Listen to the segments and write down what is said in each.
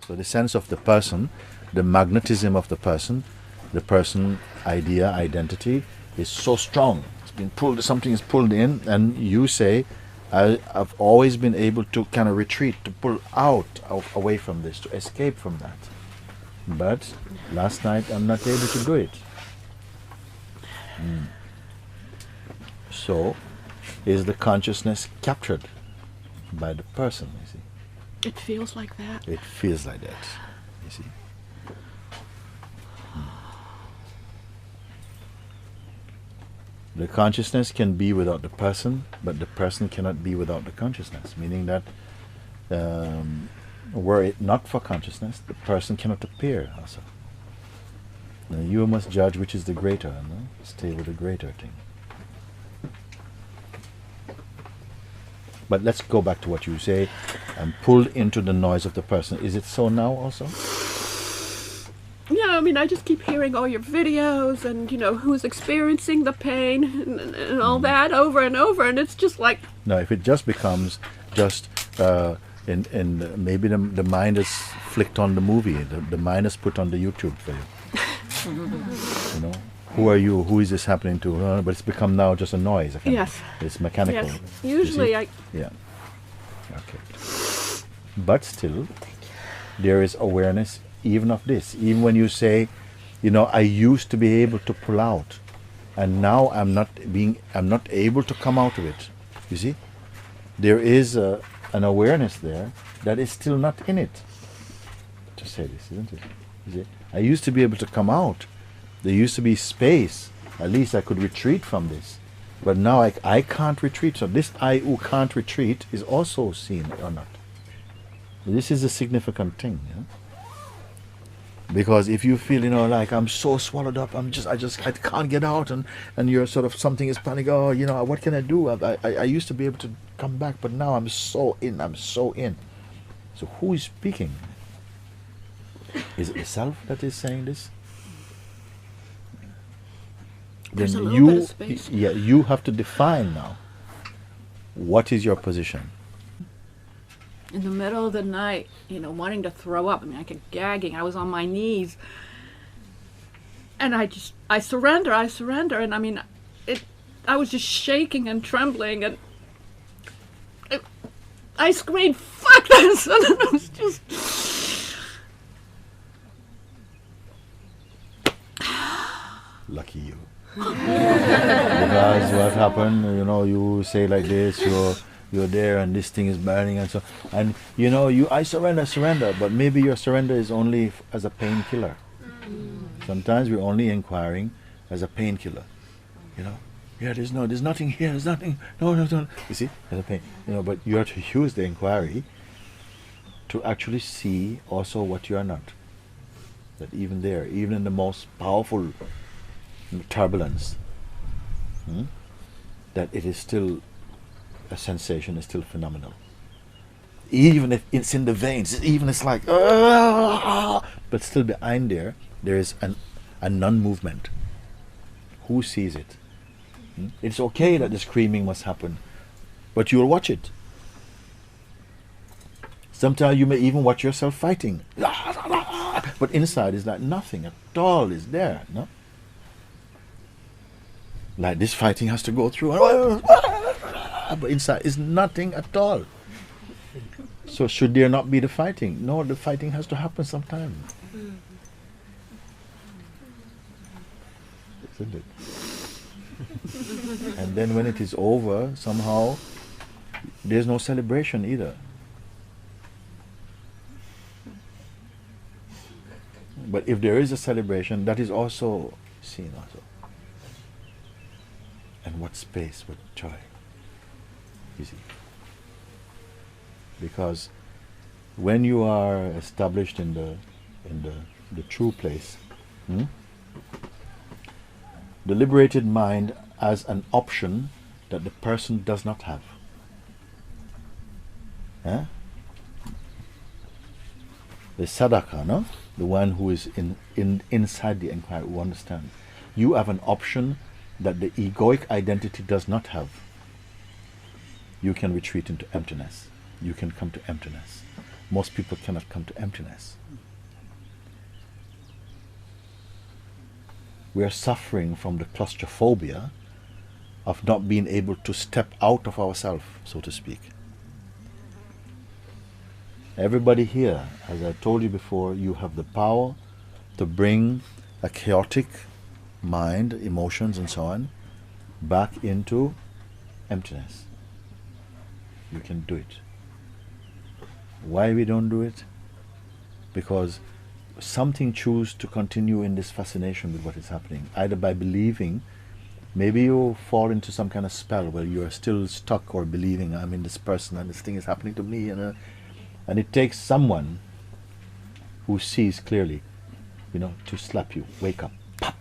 So the sense of the person, the magnetism of the person idea, identity is so strong. It's been pulled, something is pulled in, and you say, I've always been able to kind of retreat, to pull out away from this, to escape from that. But last night I'm not able to do it. So is the consciousness captured by the person, you see? It feels like that. It feels like that, you see. The consciousness can be without the person, but the person cannot be without the consciousness, meaning that were it not for consciousness, the person cannot appear also. Now you must judge which is the greater, no? Stay with the greater thing. But let's go back to what you say, and pulled into the noise of the person. Is it so now also? Yeah, I mean, I just keep hearing all your videos and, you know, who's experiencing the pain and all that over and over, and it's just like... No, if it just becomes just, maybe the mind is flicked on the movie, the mind is put on the YouTube for you. You know, who are you? Who is this happening to? But it's become now just a noise. Yes. It's mechanical. Yes. Usually I... Yeah. Okay. But still, there is awareness even of this. Even when you say, you know, I used to be able to pull out, and now I'm not able to come out of it. You see, there is an awareness there that is still not in it. To say this, isn't it? You see, I used to be able to come out. There used to be space. At least I could retreat from this. But now I can't retreat. So this I who can't retreat is also seen or not. This is a significant thing. Yeah? Because if you feel, you know, like I'm so swallowed up, I can't get out, and you're sort of, something is panic. Oh, you know, what can I do? I used to be able to come back, but now I'm so in. So who is speaking? Is it the self that is saying this? There's Then a little bit of space. Yeah, you have to define now. What is your position? In the middle of the night, you know, wanting to throw up. I mean, I kept gagging. I was on my knees. And I surrender. And I mean, I was just shaking and trembling. And I screamed, fuck this! And it was just... Lucky you. Because what happened, you know, you say like this, you're there and this thing is burning and so, and you know, I surrender, but maybe your surrender is only as a painkiller. Sometimes we're only inquiring as a painkiller. You know, yeah, there's nothing here, there's nothing, no. You see, as a pain, you know, but you have to use the inquiry to actually see also what you are not. That even there, even in the most powerful turbulence, that it is still a sensation, is still phenomenal. Even if it's in the veins, even it's like, but still behind there is a non-movement. Who sees it? It's okay that the screaming must happen, but you'll watch it. Sometimes you may even watch yourself fighting, but inside is like nothing at all is there, no? Like this fighting has to go through, but inside is nothing at all. So should there not be the fighting? No, the fighting has to happen sometime. Isn't it? And then when it is over, somehow there's no celebration either. But if there is a celebration, that is also seen also. And what space, what joy. You see. Because when you are established in the true place, the liberated mind has an option that the person does not have. The sadhaka, no? The one who is inside the inquiry, who understands. You have an option that the egoic identity does not have. You can retreat into emptiness. You can come to emptiness. most people cannot come to emptiness. We are suffering from the claustrophobia of not being able to step out of ourselves, so to speak. Everybody here, as I told you before, you have the power to bring a chaotic mind, emotions and so on, back into emptiness. You can do it. Why we don't do it? Because something chooses to continue in this fascination with what is happening, either by believing, maybe you fall into some kind of spell where you are still stuck or believing, I'm in this person and this thing is happening to me, and it takes someone who sees clearly, to slap you, wake up, pop.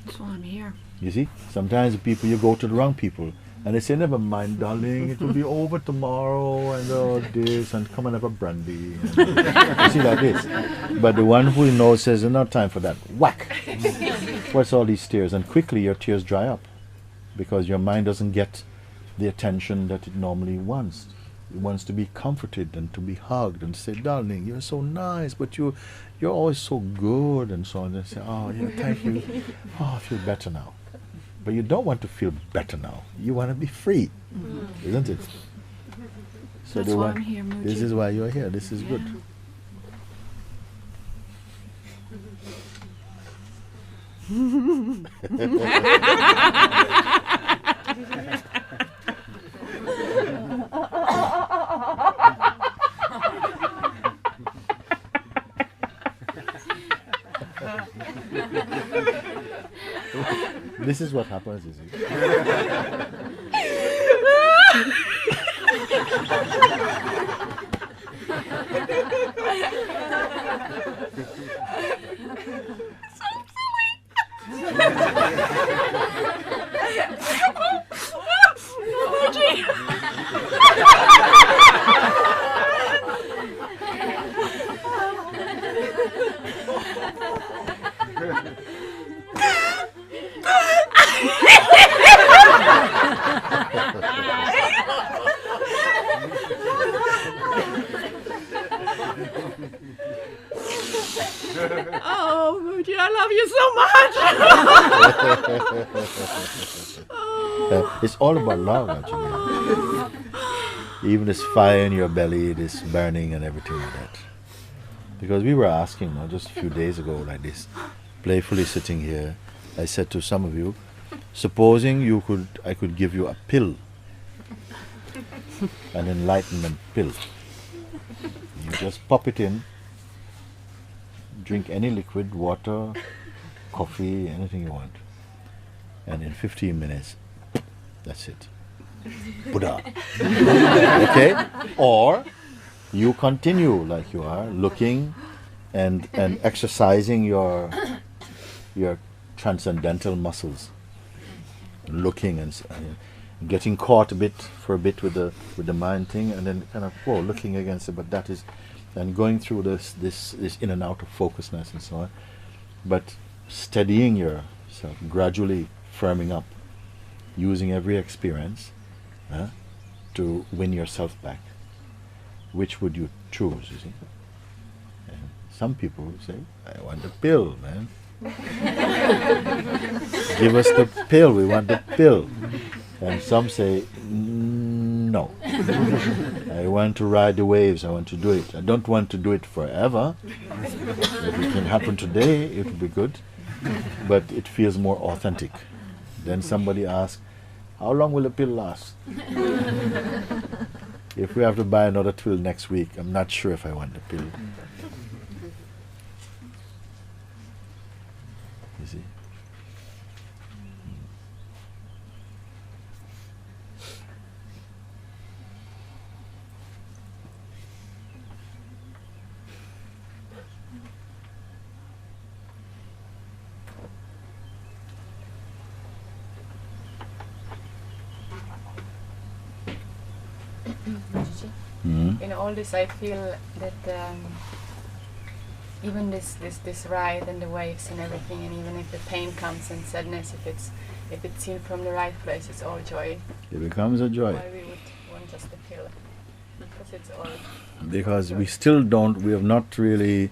That's why I'm here. You see, sometimes the people, you go to the wrong people, and they say, never mind, darling, it will be over tomorrow, and all this, and come and have a brandy. You see, like this. But the one who knows says, there's no time for that. Whack! What's all these tears? And quickly your tears dry up, because your mind doesn't get the attention that it normally wants. It wants to be comforted and to be hugged and say, darling, you're so nice, but you're always so good, and so on. And say, oh, yeah, thank you. Oh, I feel better now. But you don't want to feel better now. You want to be free, isn't it? So that's why I'm here, Mooji. This is why you're here. This is good. This is what happens, you see. Oh, Mooji, I love you so much. It's all about love, actually. Even this fire in your belly, this burning and everything like that. Because we were asking, just a few days ago, like this, playfully sitting here, I said to some of you, supposing I could give you a pill, an enlightenment pill. You just pop it in, drink any liquid, water, coffee, anything you want. And in 15 minutes, that's it. Buddha. Okay? Or you continue like you are, looking and exercising your transcendental muscles. Looking and getting caught for a bit with the mind thing, and then kind of looking against it, but that is, and going through this in and out of focusness and so on, but steadying yourself, gradually firming up, using every experience to win yourself back. Which would you choose, you see? And some people say, I want the pill, man. Give us the pill, we want the pill. And some say, no. I want to ride the waves, I want to do it. I don't want to do it forever. If it can happen today, it would be good. But it feels more authentic. Then somebody asks, how long will the pill last? If we have to buy another pill next week, I'm not sure if I want the pill. You see? In all this, I feel that even this ride and the waves and everything, and even if the pain comes and sadness, if it's seen from the right place, it's all joy. It becomes a joy. Why we would want just a pill? Because it's all. Because we have not really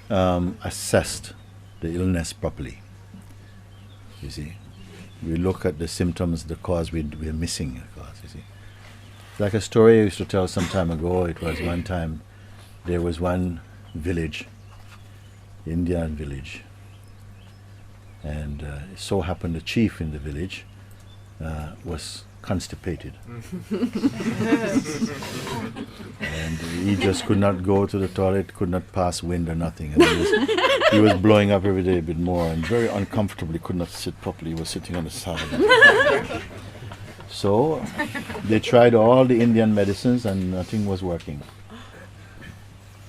assessed the illness properly. You see, we look at the symptoms, the cause, we're missing the cause, you see. It's like a story I used to tell some time ago. It was one time, there was one village, Indian village, and it so happened the chief in the village was constipated. And he just could not go to the toilet, could not pass wind or nothing. And he was blowing up every day a bit more and very uncomfortably, could not sit properly. He was sitting on the side. So they tried all the Indian medicines and nothing was working.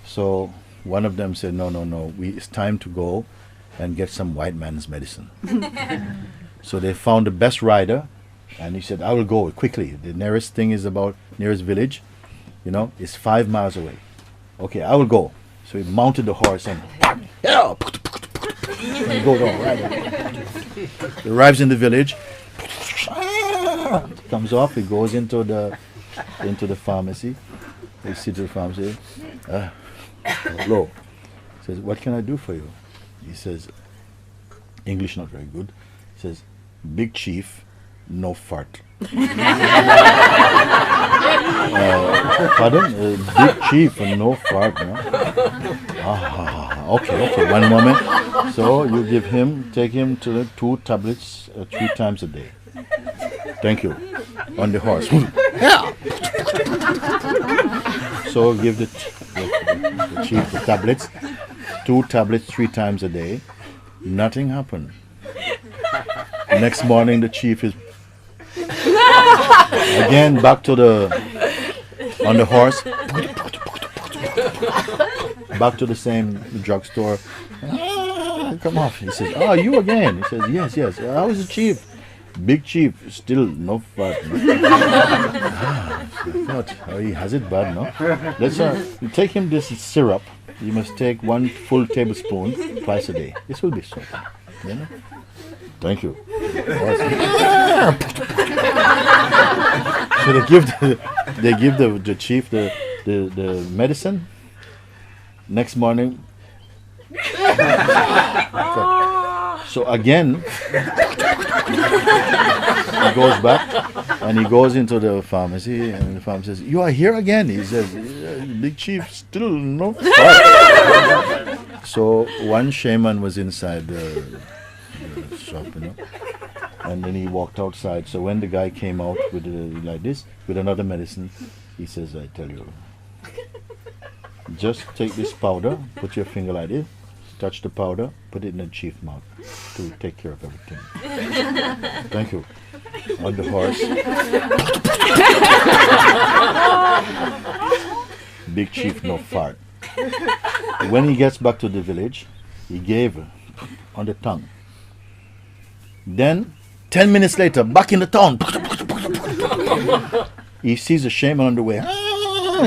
So one of them said, no, it's time to go and get some white man's medicine. So they found the best rider, and he said, I will go quickly. The nearest village, is 5 miles away. Okay, I will go. So he mounted the horse and he goes on, right? He arrives in the village, comes off, he goes into the pharmacy. He sits at the pharmacy. Hello. He says, what can I do for you? He says, English not very good. He says, big chief, no fart. Pardon? Big chief and no fart, no? Okay, one moment. So you take him to the 2 tablets 3 times a day. Thank you. On the horse. So give the chief the tablets, 2 tablets 3 times a day. Nothing happened. Next morning the chief is again back on the horse, back to the same drugstore. Come off. He says, you again? He says, yes. How is the chief? Big chief, still no fart. He has it bad, no? Let's take him this syrup. You must take 1 full tablespoon twice a day. This will be so. Thank you. So they give the chief the medicine. Next morning. So again, he goes back and he goes into the pharmacy, and the pharmacist says, "You are here again." He says, "Big chief, still no fart." So one shaman was inside the shop, and then he walked outside. So when the guy came out with with another medicine, he says, "I tell you, just take this powder, put your finger like this, touch the powder, put it in the chief's mouth to take care of everything." Thank you. On the horse. Big chief, no fart. When he gets back to the village, he gave on the tongue. Then, 10 minutes later, back in the town, he sees a shaman on the way.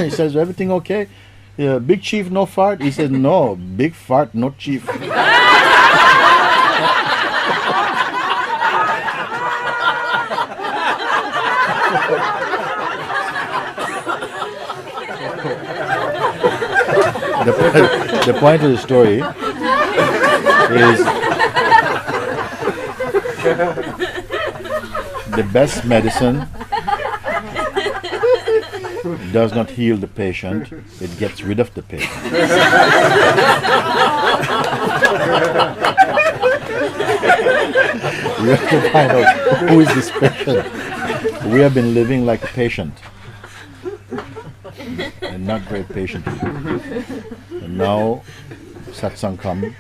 He says, "Everything okay? Yeah, big chief, no fart?" He says, "No, big fart, no chief." The point of the story is the best medicine does not heal the patient, it gets rid of the patient. We have to find out who is this patient. We have been living like a patient and not very patient people. And now satsang come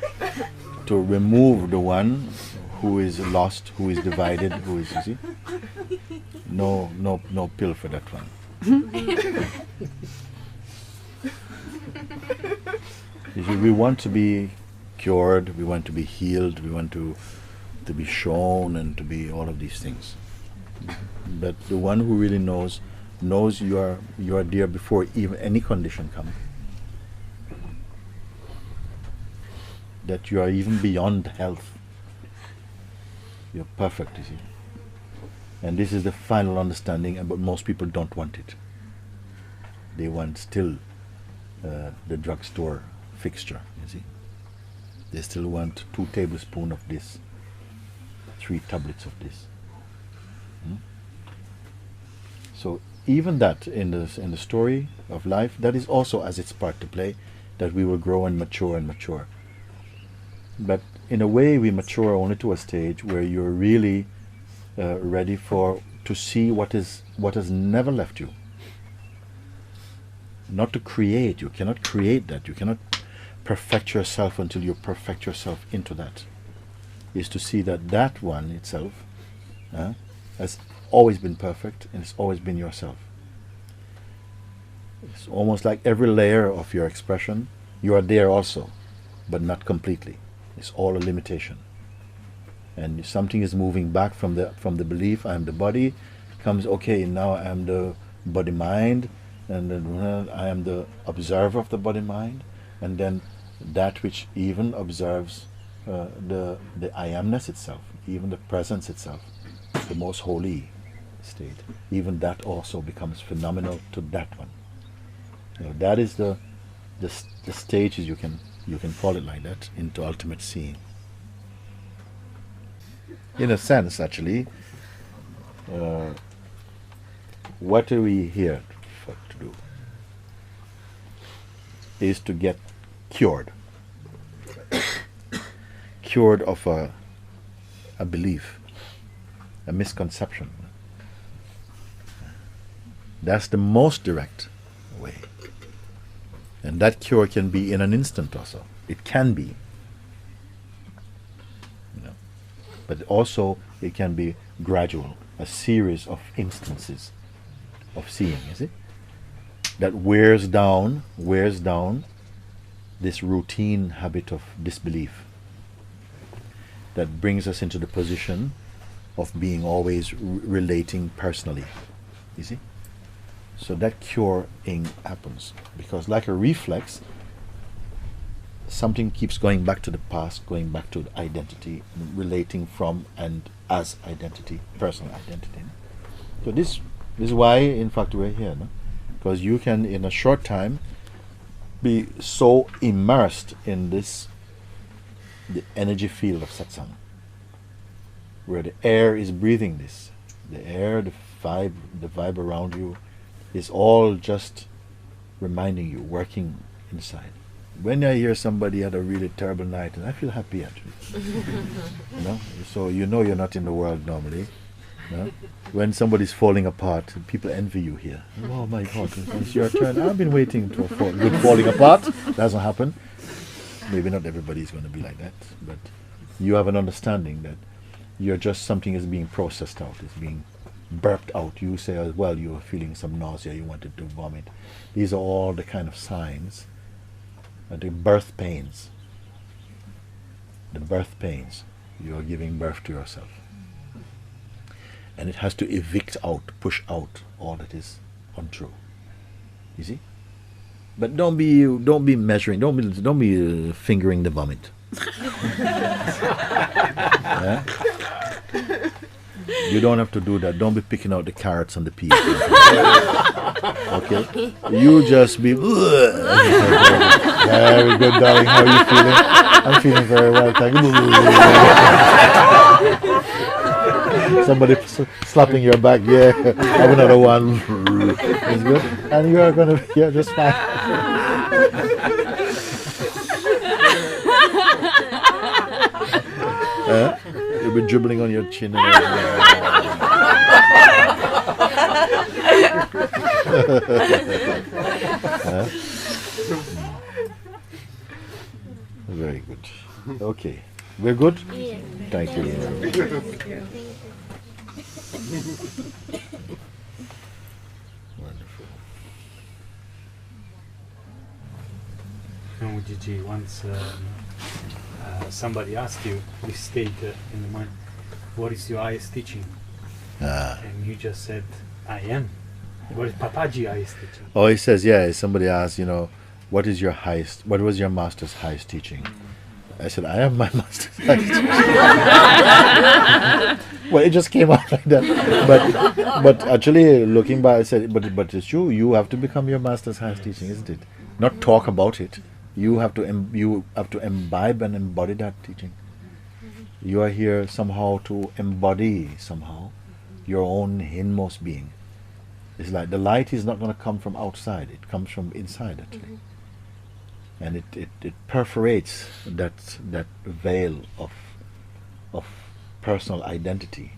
to remove the one who is lost, who is divided, who is, you see? No pill for that one. You see, we want to be cured, we want to be healed, we want to be shown and to be all of these things. But the one who really knows you are there before even any condition comes. That you are even beyond health. You're perfect, you see. And this is the final understanding, but most people don't want it. They want still the drugstore fixture, you see. They still want 2 tablespoons of this, 3 tablets of this. So even that in the story of life, that is also as its part to play, that we will grow and mature and mature. But in a way we mature only to a stage where you're really ready to see what has never left you. Not to create. You cannot create that. You cannot perfect yourself until you perfect yourself into that. Is to see that one itself has always been perfect and it's always been yourself. It's almost like every layer of your expression, you are there also, but not completely. It's all a limitation. And if something is moving back from the belief, I am the body, comes, okay, now I am the body mind, and then I am the observer of the body mind, and then that which even observes the I amness itself, even the presence itself, the most holy state, even that also becomes phenomenal to that one. That is the stages, you can call it like that, into ultimate seeing. In a sense, actually, what are we here to do? Is to get cured. Cured of a belief, a misconception. That's the most direct way. And that cure can be in an instant also. It can be. But also it can be gradual, a series of instances of seeing, you see? That wears down this routine habit of disbelief. That brings us into the position of being always relating personally, you see? So that curing happens, because like a reflex, something keeps going back to the past, going back to the identity, relating from and as identity, personal identity. So this is why, in fact, we're here, no? Because you can, in a short time, be so immersed in the energy field of satsang, where the air is breathing this, the air, the vibe around you, is all just reminding you, working inside. When I hear somebody had a really terrible night, and I feel happy actually. So you know you're not in the world normally. When somebody's falling apart, people envy you here. Oh my God, it's your turn. I've been waiting to good falling apart. Doesn't happen. Maybe not everybody's going to be like that, but you have an understanding that you're just something is being processed out, is being burped out. You say as well, you were feeling some nausea, you wanted to vomit. These are all the kind of signs. The birth pains. The birth pains. You are giving birth to yourself. And it has to evict out, push out all that is untrue. You see? But don't be measuring, don't be fingering the vomit. Yeah? You don't have to do that. Don't be picking out the carrots and the peas. Okay? You just be very good, darling. How are you feeling? I'm feeling very well, thank you. Somebody slapping your back. Yeah, have another one. It's good. And you are gonna be just fine. You'll be dribbling on your chin. Very good. Okay. We're good? Yeah. Thank you. Wonderful. Mooji, once somebody asked you, this state in the mind, what is your highest teaching? And you just said, I am. What is Papaji highest teaching? Oh, he says, yeah, somebody asked, what was your master's highest teaching? I said, I am my master Sahaja. Well, it just came out like that. But actually, looking back, I said, but it's true. You have to become your master Sahaja teaching, isn't it? Not talk about it. You have to imbibe and embody that teaching. You are here somehow to embody somehow your own inmost being. It's like the light is not going to come from outside; it comes from inside, actually, and it perforates that veil of personal identity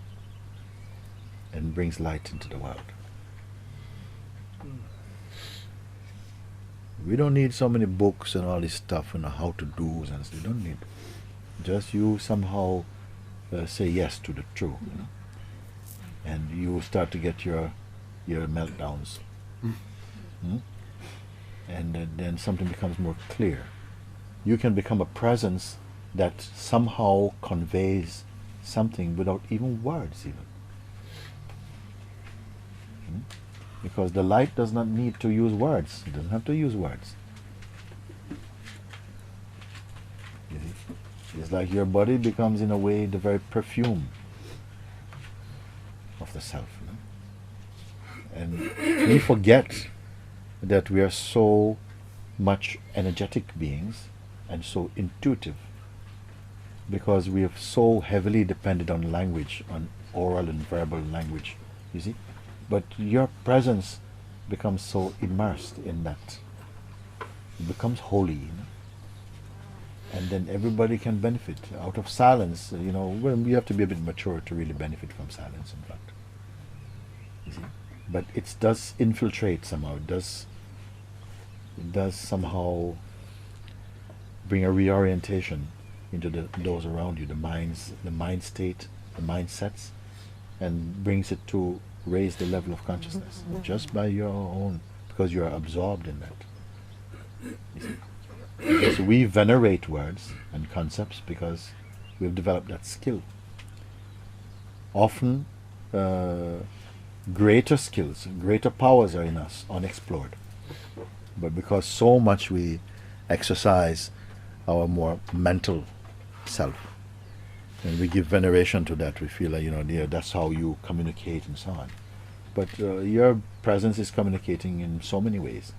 and brings light into the world. We don't need so many books and all this stuff and how to do's and stuff. We don't need. Just you somehow say yes to the truth, you know, and you start to get your meltdowns, and then something becomes more clear. You can become a presence that somehow conveys something without even words, because the light does not need to use words. It doesn't have to use words. You see? It's like your body becomes, in a way, the very perfume of the self. You know? And we forget that we are so much energetic beings and so intuitive, because we have so heavily depended on language, on oral and verbal language, you see. But your presence becomes so immersed in that. It becomes holy, you know? And then everybody can benefit out of silence. You know, well, we have to be a bit mature to really benefit from silence, in fact. You see? But it does infiltrate somehow. It does somehow bring a reorientation into those around you, the mind state, the mindsets, and brings it to raise the level of consciousness just by your own, because you are absorbed in that. You see? Because we venerate words and concepts because we've developed that skill. Often greater skills, greater powers are in us, unexplored. But because so much we exercise our more mental self, and we give veneration to that, we feel like, you know, that's how you communicate and so on. But your presence is communicating in so many ways.